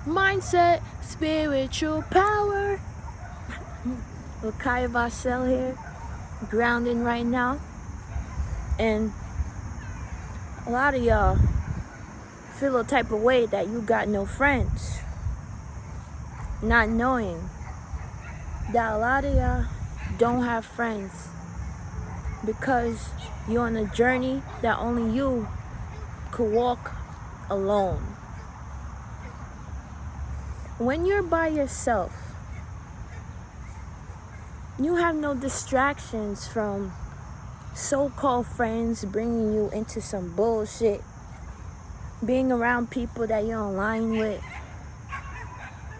mindset, spiritual power. Lakaya Vassell here, grounding right now. And a lot of y'all feel a type of way that you got no friends, not knowing that a lot of y'all don't have friends because you're on a journey that only you could walk alone. When you're by yourself, you have no distractions from so-called friends bringing you into some bullshit, being around people that you're in line with.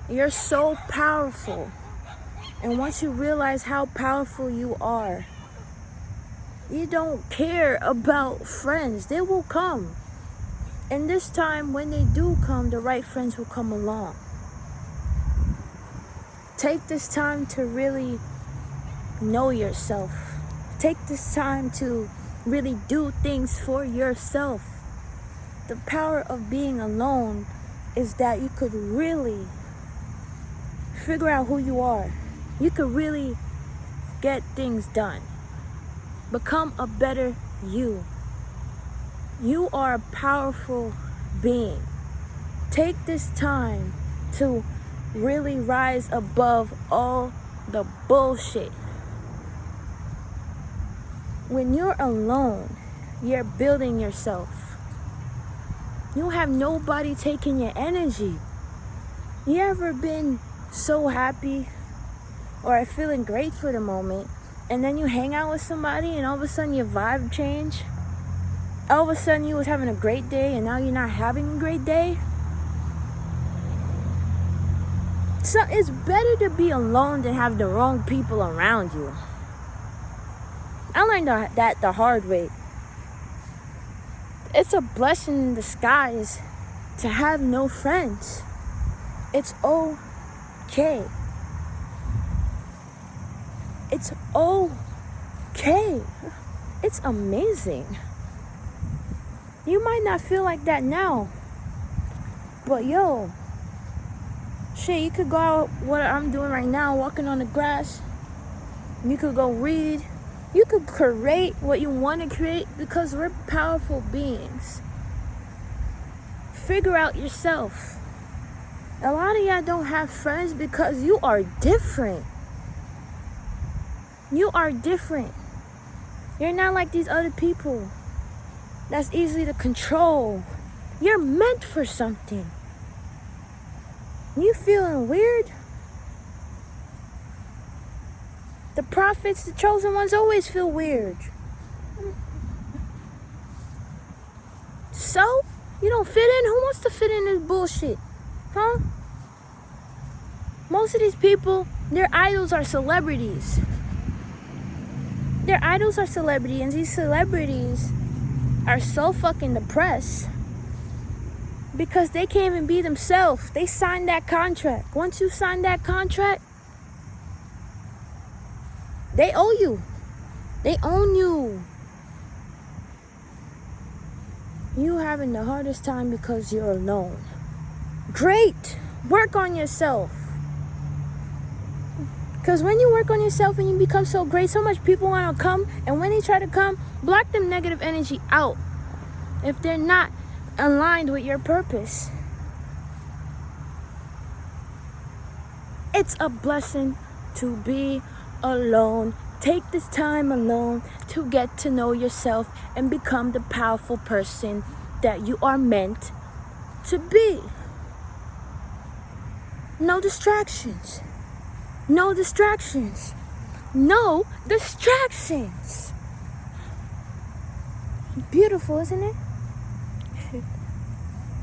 You're so powerful. And once you realize how powerful you are, you don't care about friends. They will come. And this time, when they do come, the right friends will come along. Take this time to really know yourself. Take this time to really do things for yourself. The power of being alone is that you could really figure out who you are. You could really get things done. Become a better you. You are a powerful being. Take this time to really rise above all the bullshit. When you're alone, you're building yourself. You have nobody taking your energy. You ever been so happy or feeling great for the moment, and then you hang out with somebody and all of a sudden your vibe change? All of a sudden you was having a great day and now you're not having a great day? So it's better to be alone than have the wrong people around you. I learned that the hard way. It's a blessing in disguise to have no friends. It's okay. It's okay. It's amazing. You might not feel like that now, but yo, shit, you could go out what I'm doing right now, walking on the grass. You could go read. You could create what you want to create because we're powerful beings. Figure out yourself. A lot of y'all don't have friends because you are different. You are different. You're not like these other people that's easy to control. You're meant for something. You feeling weird? The prophets, the chosen ones, always feel weird. So? You don't fit in? Who wants to fit in this bullshit? Huh? Most of these people, their idols are celebrities. Their idols are celebrities, and these celebrities are so fucking depressed because they can't even be themselves. They signed that contract. Once you sign that contract, they owe you. They own you. You having the hardest time because you're alone. Great. Work on yourself. Because when you work on yourself and you become so great, so much people want to come. And when they try to come, block them negative energy out if they're not aligned with your purpose. It's a blessing to be alone. Take this time alone to get to know yourself and become the powerful person that you are meant to be. No distractions. No distractions. No distractions. Beautiful, isn't it?